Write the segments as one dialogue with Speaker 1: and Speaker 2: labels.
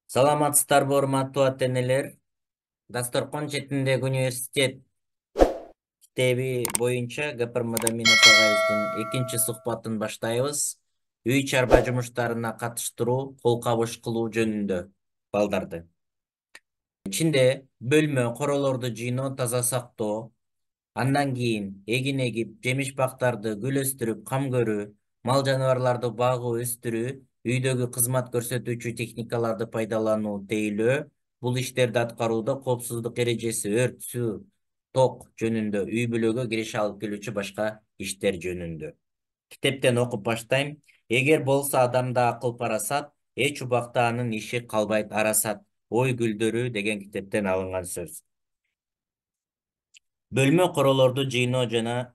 Speaker 1: Саламатсыздарбы урматтуу ата-энелер. Дасторкон четиндеги университет китеби боюнча ГПРМда мен апагайыбыздын экинчи сухбатын баштайбыз. Үй чарба жумуштарына катыштыруу, кол кабыш кылуу жөнүндө балдарды. Ичинде бөлмө, королорду жыйноо, таза сактоо, андан кийин эгин эгип, жемиш бактарды гүл өстүрүп, кам көрүү, мал жаныбарларды багуу, өстүрүү, үйдөгү кызмат көрсөтүүчү техникаларды пайдалануу, тейлөө, бул иштерди аткарууда коопсуздук эрежеси, өрт, суу, ток жөнүндө, үй бүлөгө киреше алып келүүчү башка иштер жөнүндө. Китептен окуп баштайм. Эгер болсо адамда акыл парасат, эч убакта анын иши калбайт арасат. Ой гүлдөрү деген китептен алынган сөз. Бөлмө королорду жыйноо жана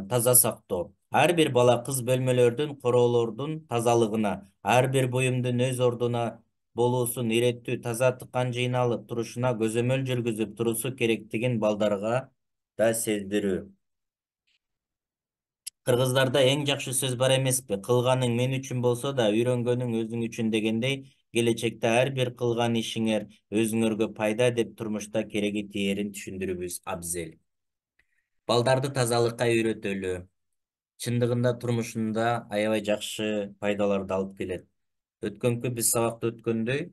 Speaker 1: таза сактоо. Ар бир бала кыз бөлмөлөрдүн, короолордун тазалыгына, ар бир буюмдун өз ордуна болуусун иреттүү, таза тыккан жыйналып турушуна көзөмөл жүргүзүп турусу керектигин балдарга да сездирүү. Кыргыздарда эң жакшы сөз бар эмеспи? Кылганың мен үчүн болсо да, үйрөнгөнүң өзүң үчүн дегендей, келечекте ар бир кылган ишиңер өзүңөргө пайда деп турмушта кереги тиерин түшүндүрүүбүз абзел. Балдарды тазалыкка үйрөтөлү. Чындыгында турмушунда аябай жакшы пайдаларды алып келет. Өткөнкү биз сабакта өткөндөй,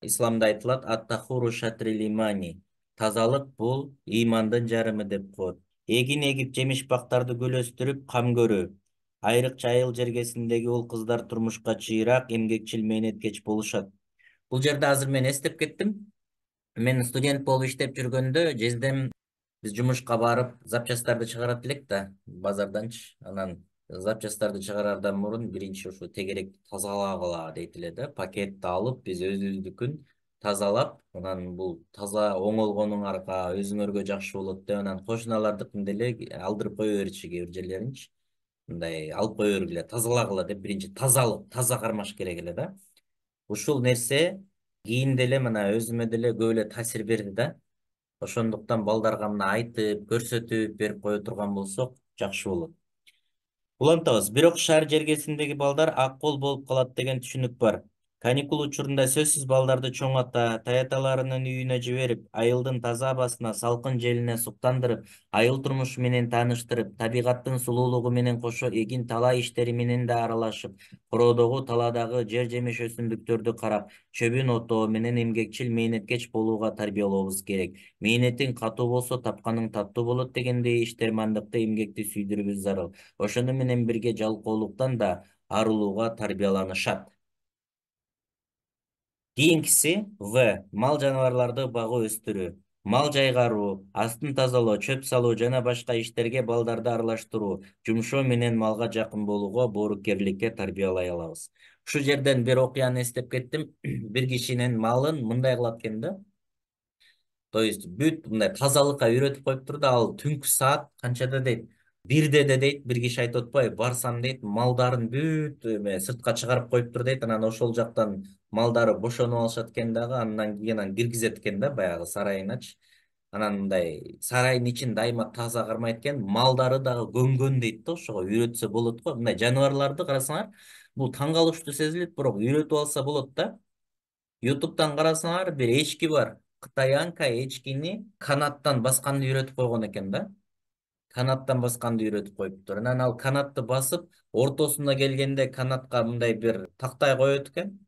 Speaker 1: исламда айтылат ат-тахуру шатрил имани. Тазалык бул ыймандын жарымы деп коет. Эгин эгип, жемиш бактарды гүл өстүрүп, кам көрүү. Айрыкча айыл жергесиндеги уул кыздар турмушка чыйраак, эмгекчил, мээнеткеч болушат. Бул жерде азыр мен эстеп кеттим. Мен студент болуп иштеп жүргөндө жездем биз жумушка барып запчасттарды чыгарат элек да базарданчы. Анан запчасттарды чыгарардан мурун биринчи ушу тегеректи тазалагыла дейт эле да. Пакетти алып биз өзүбүздүкүн тазалап, анан бул таза оңолгонуң арка өзүңөргө жакшы болот деп анан кошуналардыкын деле алдырып кое берчү кээ бир жерлеринчи. Мындай алып кое бергиле, тазалагыла деп биринчи тазалык, таза кармаш керек эле да. Ушул нерсе кийин деле мына өзүмө деле көп эле таасир берди да. Ошондуктан балдарга мына айтып, көрсөтүп берип кое турган болсок жакшы болот. Улантабыз. Бирок шаар жергесиндеги балдар ак кол болуп калат деген түшүнүк бар. Каникул учурунда сөзсүз балдарды чоң ата, таяталарынын үйүнө жиберип, айылдын таза абасына, салкын желине суктандырып, айыл турмушу менен тааныштырып, табигаттын сулуулугу менен кошо эгин талаа иштери менен да аралашып, короодогу талаадагы жер жемиш өсүмдүктөрдү карап, чөбүн отоо менен эмгекчил, мээнеткеч болууга тарбиялообуз керек. Мээнетиң катуу болсо, тапканың таттуу болот дегендей иштермандыкты, эмгекти сүйдүрүүбүз зарыл. Ошону менен бирге жалкоолуктан да арылууга тарбияланышат. Кийинкиси В. Мал жаныбарларды багуу, өстүрүү. Мал жайгаруу, астын тазалоо, чөп салуу жана башка иштерге балдарды аралаштыруу, жумшоо менен малга жакын болууга, боорукерликке тарбиялай алабыз. Ушул жерден бир окуяны эстеп кеттим. Бир кишинин малын мындай кылат экен да. То есть бүт мындай тазалыкка үйрөтүп коюптур да, ал түнкү саат канчада дейт, бирде дейт, бир киши айтып атпайбы, барсам дейт, малдарын бүт сыртка чыгарып коюптур дейт, анан ошол жактан малдары бошонуп алышат экен дагы, андан кийин анан киргизет экен да баягы сарайыначы. Анан мындай сарайдын ичин дайыма таза кармайт экен, малдары дагы көнгөн дейт да, ошого үйрөтсө болот го. Мындай жаныбарларды карасаңар, бул таң калыштуу сезилет, бирок үйрөтүп алса болот да. Ютубтан карасаңар, бир эчки бар. Кытаянка эчкини канаттан басканды үйрөтүп койгон экен да. Канаттан басканды үйрөтүп коюптур. Анан ал канатты басып, ортосуна келгенде канатка мындай бир тактай коет экен.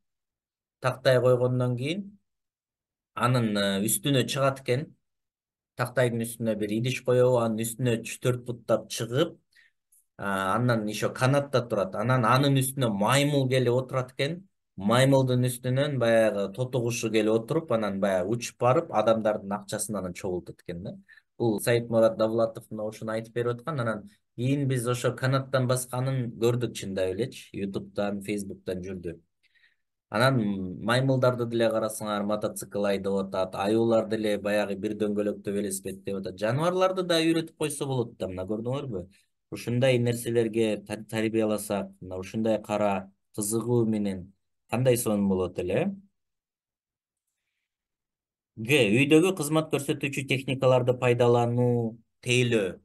Speaker 1: Тактай койгондон кийин анын үстүнө чыгат экен. Тактайдын үстүнө бир идиш коебу, анын үстүнө 3-4 футтап чыгып, андан еще канатта турат. Анан анын үстүнө маймыл келип отурат экен. Маймылдын үстүнөн баягы тоту кушу келип отуруп, анан баягы учуп барып, адамдардын акчасын анан чогултат экен да. Бул Саидмурат Давлатов мына ушуну айтып берип аткан. Анан кийин биз ошо канаттан басканын көрдүк чындап элечи. Ютубтан, Фейсбуктан жүрдү. Анан маймылдарды деле карасаңар, мотоцикл айдап атат, аюулар деле баягы бир дөңгөлөктө велосипед деп атат. Жаныбарларды да үйрөтүп койсо болот да, мына көрдүңөрбү? Ушундай нерселерге тарбияласак, мына ушундай кара кызыгуу менен кандай сонун болот эле? Г. Үйдөгү кызмат көрсөтүүчү техникаларды пайдалануу, тейлөө.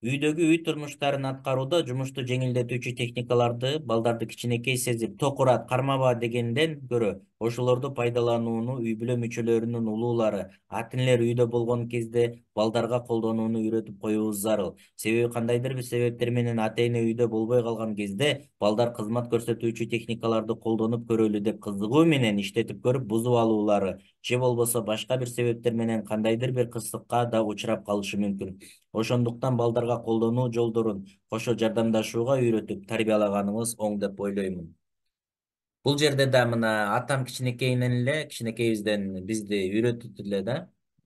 Speaker 1: Үйдөгү үй турмуштарын аткарууда жумушту жеңилдетүүчү техникаларды балдарды кичинекей сезип ток урат кармаба дегенден көрө ошолорду пайдаланууну үй бүлө мүчөлөрүнүн улуулары, ата-энелер үйдө болгон кезде балдарга колдонууну үйрөтүп коюубуз зарыл. Себеби кандайдыр бир себептер менен ата-эне үйдө болбой калган кезде балдар кызмат көрсөтүүчү техникаларды колдонуп көрөлү деп кызыгуу менен иштетип көрүп бузуп алуулары же болбосо башка бир себептер менен кандайдыр бир кырсыкка да учурап калышы мүмкүн. Ошондуктан балдарга колдонуу жолдорун кошо жардамдашууга үйрөтүп тарбиялаганыбыз оң деп ойлоймун. Бул жерде да мына атам кичинекейинен эле, кичинекейибизден бизди үйрөтүп эле да,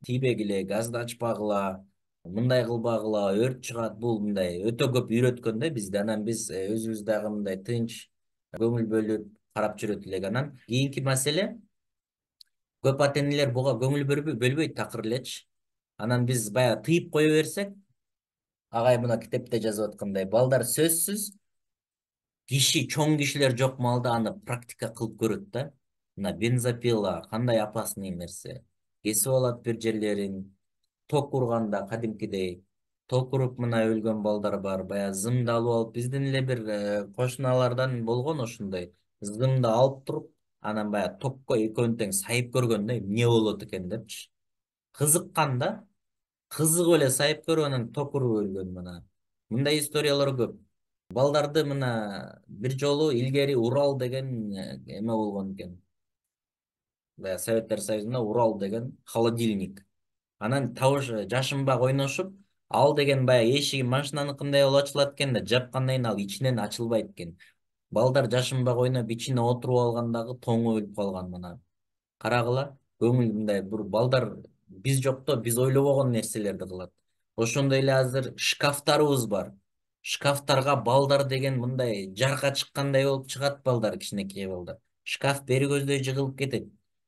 Speaker 1: тийбегиле, газды ачпагыла, мындай кылбагыла, өрт чыгат, бул мындай өтө көп үйрөткөн да бизди. Анан биз өзүбүз дагы мындай тынч, көңүл бөлүп карап жүрөт элек. Анан кийинки маселе, көп ата-энелер буга көңүл бөлбөйт такыр элечи. Анан биз баягы тыйып кое берсек, агай мына китепте жазып аткандай, балдар сөзсүз чоң кишилер жок маалда аны практика кылып көрөт да. Мына бензопила кандай опасный нерсе. Кесип алат бир жерлерин, ток урганда кадимкидей. Ток уруп мына өлгөн балдар бар. Баягы зымды алып алып, биздин эле бир кошуналардан болгон ошондой. Зымды алып туруп, анан баягы токко экөөнү тең сайып көргөн да, эмне болот экен депчи. Кызыккан да. Кызыгып эле сайып көрүп анан ток уруп өлгөн мына. Мындай историялар көп. Балдарды мына бир жолу илгери Урал деген эме болгон экен. Баягы Советтер Союзунда Урал деген холодильник. Анан табыш жашынбак ойношуп, ал деген баягы эшиги машинаныкындай болуп ачылат экен да, жапкандан кийин ал ичинен ачылбайт экен. Балдар жашынбак ойноп ичине отуруп алгандагы тоңу өлүп калган мына. Карагыла, көңүл мындай бир балдар биз жокто биз ойлобогон нерселерди кылат. Ошондой эле азыр шкафтарыбыз бар. Шкафтарга балдар деген мындай жарка чыккандай болуп чыгат балдар, кичинекей балдар. Шкаф бери көздөй жыгылып кетет.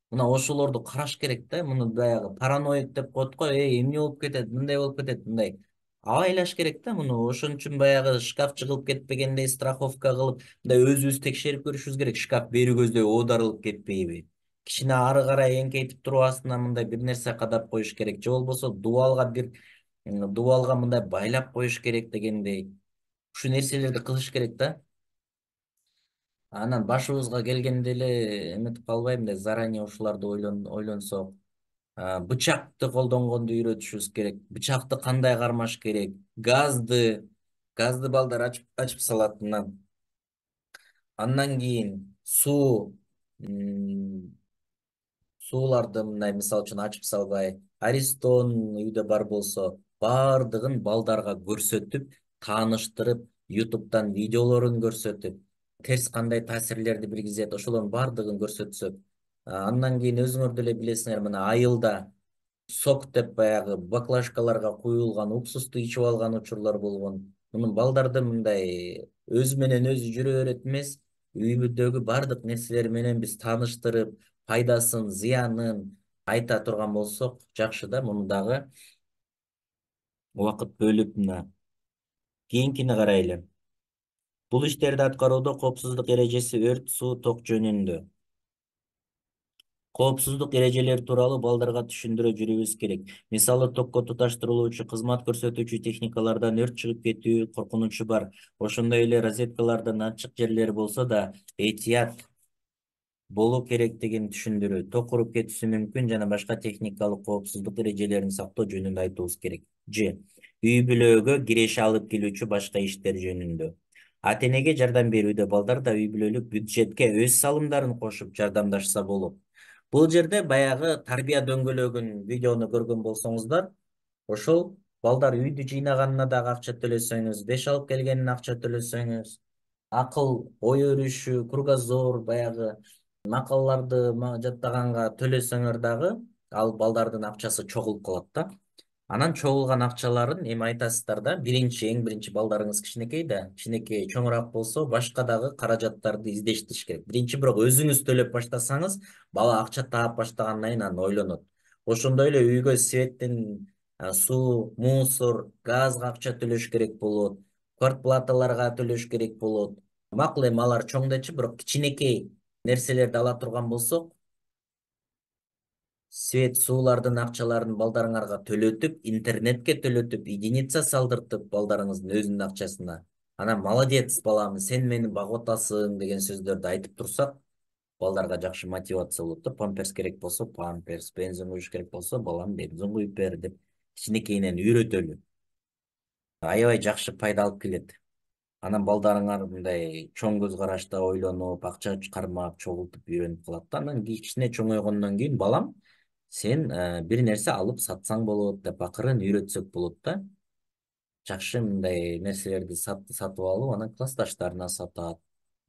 Speaker 1: Мына ошолорду караш керек да, муну баягы параноид деп коет го, эмне болуп кетет, мындай болуп кетет, мындай. Абайлаш керек да муну. Ошон үчүн баягы шкаф жыгылып кетпегендей страховка кылып, мындай өзүбүз текшерип көрүшүбүз керек. Шкаф бери көздөй оодарылып кетпейби? Кичине ары карай эңкейтип туруп астына мындай бир нерсе кадап коюш керек. Же болбосо дубалга мындай байлап коюш керек дегендей. Ушул нерселерди кылыш керек да. Анан башыбызга келгенде эле эметип калбай мындай заранее ушуларды ойлонсок. Бычакты колдонгонду үйрөтүшүбүз керек. Бычакты кандай кармаш керек? Газды балдар ачып салат мына. Андан кийин сууларды мындай мисалы үчүн ачып салбай, аристон үйдө бар болсо баардыгын балдарга көрсөтүп, тааныштырып, ютубтан видеолорун көрсөтүп, терс кандай таасирлерди билгизет, ошолордун баардыгын көрсөтсөк, андан кийин өзүңөр деле билесиңер, мына айылда сок деп баягы баклажкаларга куюлган уксусту ичип алган учурлар болгон. Мунун балдарды мындай өзү менен өзү жүрө берет эмес, үйдөгү баардык нерселер менен биз тааныштырып, пайдасын, зыянын айта турган болсок жакшы да. Муну дагы убакыт бөлүп мына кийинкини карайлы. Бул иштерди аткарууда коопсуздук эрежеси өрт, суу, ток жөнүндө. Коопсуздук эрежелери тууралуу балдарга түшүндүрө жүрүүбүз керек. Мисалы, токко туташтырылуучу кызмат көрсөтүүчү техникалардан өрт чыгып кетүү коркунучу бар. Ошондой эле розеткалардын ачык жерлери болсо да этият болуу керектигин түшүндүрүү, ток уруп кетиши мүмкүн жана башка техникалык коопсуздук эрежелерин сактоо жөнүндө айтуубуз керек. Ж. Үй бүлөгө киреше алып келүүчү башка иштер жөнүндө. Ата-энеге жардам берүүдө балдар да үй бүлөлүк бюджетке өз салымдарын кошуп жардамдашса болот. Бул жерде баягы тарбия дөңгөлөгүн видеону көргөн болсоңуздар, ошол балдар үйдү жыйнаганына дагы акча төлөсөңүз, беш алып келгенине акча төлөсөңүз, акыл, ой өрүшү, кругозор, баягы макалаларды жаттаганга төлөсөңөр дагы, ал балдардын акчасы чогулуп калат да. Анан чогулган акчаларын эми айтасыздар да, эң биринчи балдарыңыз кичинекей да, кичинекей чоңураак болсо башка дагы каражаттарды издештириш керек. Биринчи бирок өзүңүз төлөп баштасаңыз, бала акча таап баштагандан кийин анан ойлонот. Ошондой эле үйгө светтин, суу, мусор, газга акча төлөш керек болот, квартплаталарга төлөш керек болот. Макул эми алар чоң дечи, бирок кичинекей нерселерди ала турган болсок, Свет суулардын акчаларын балдарыңарга төлөтүп, интернетке төлөтүп, единица салдыртып балдарыңыздын өзүнүн акчасына. Анан молодец балам, сен мени багып атасың деген сөздөрдү айтып турсак, балдарга жакшы мотивация болот да. Памперс керек болсо памперс, бензин куюш керек болсо балам бензин куюп бер деп кичинекейинен үйрөтөлү. Аябай жакшы пайда алып келет. Анан балдарыңар мындай чоң көз карашта ойлонуп, акча кармап, чогултуп үйрөнүп калат да. Анан кичине чоңойгондон кийин балам, сен бир нерсе алып сатсаң болот деп акырын үйрөтсөк болот да. Жакшы мындай нерселерди сатып алып, анан классташтарына сатат.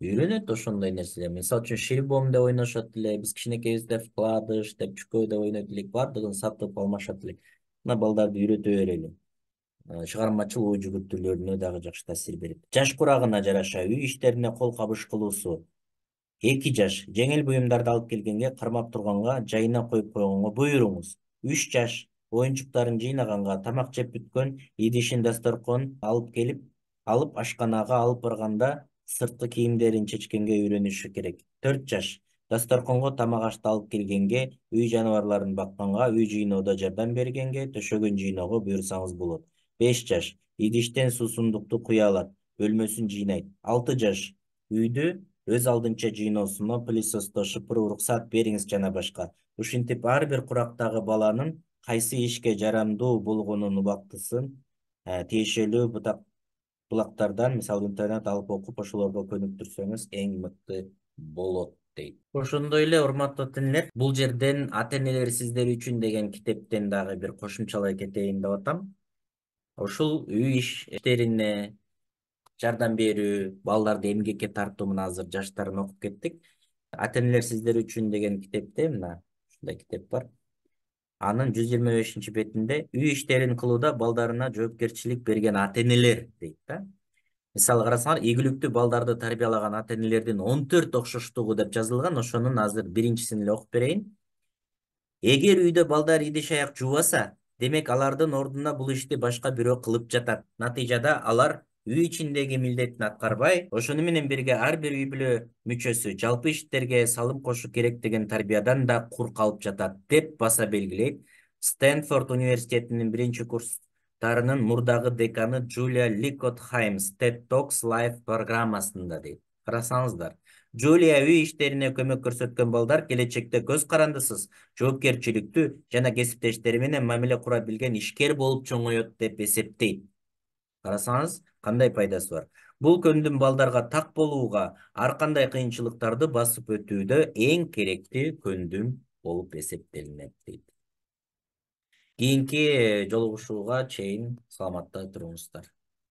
Speaker 1: Үйрөнөт ошондой нерселер. Мисалы үчүн шилбом деп ойношот эле, биз кичинекейибизде вкладыш деп чүкөө деп ойнойт элек, баардыгын сатып алмашат элек. Мына балдарды үйрөтө берели. Чыгармачыл ой жүгүртүүлөрүнө дагы жакшы таасир берет. Жаш курагына жараша үй иштерине кол кабыш кылуусу. 2 жаш жеңил буюмдарды алып келгенге, кармап турганга, жайына коюп койгонго буйруңуз. 3 жаш оюнчуктарын жыйнаганга, тамак жеп бүткөн идишин дасторкон алып келип, алып ашканага алып барганда сырткы кийимдерин чечкенге үйрөнүшү керек. 4 жаш дасторконго тамак ашты алып келгенге, үй жаныбарларын бакканга, үй жыйноодо жардам бергенге, төшөгүн жыйноого буйрсаңыз болот. 5 жаш идиштен суусундукту куя алат, бөлмөсүн жыйнайт. 6 жаш үйдү өз алдынча жыйноосуна пылесостоо, шыпыруу, уруксаат бериңиз жана башка. Ушинтип ар бир курактагы баланын кайсы ишке жарамдуу болгонун убактысын тиешелүү булактардан, мисалы интернет алып окуп, ошолорго көнүктүрсөңүз эң мыкты болот дейт. Ошондой эле урматтуу теңлер, бул жерден ата энелер сиздер үчүн деген китептен дагы бир кошумчалай кетейин деп атам. Ушул үй иштерине жардам берүү, балдарды эмгекке тартуу, мына азыр жаштарын окуп кеттик. Ата энелер сиздер үчүн деген китепте мына ушундай китеп бар. Анын 125 бетинде үй иштерин кылууда балдарына жоопкерчилик берген ата энелер дейт да. Мисалы карасаңар, ийгиликтүү балдарды тарбиялаган ата энелердин 14 окшоштугу деп жазылган. Ошонун азыр биринчисин эле окуп берейин. Эгер үйдө балдар идиш аяк жуубаса, демек алардын ордуна бул ишти башка бирөө кылып жатат. Натыйжада алар үй ичиндеги милдетин аткарбай, ошону менен бирге ар бир үй бүлө мүчөсү жалпы иштерге салым кошуу керек деген тарбиядан да кур калып жатат деп баса белгилейт Стэнфорд университетинин биринчи курстарынын мурдагы деканы Джулия Ликотхаймс TED Talks Live программасында дейт. Карасаңыздар, Джулия үй иштерине көмөк көрсөткөн балдар келечекте көз карандысыз, жоопкерчиликтүү жана кесиптештери менен мамиле кура билген ишкер болуп чоңоет деп эсептейт. Карасаңыз, кандай пайдасы бар? Бул көндүм балдарга так болууга, ар кандай кыйынчылыктарды басып өтүүдө эң керектүү көндүм болуп эсептелинет дейт. Кийинки жолугушууга чейин саламатта туруңуздар.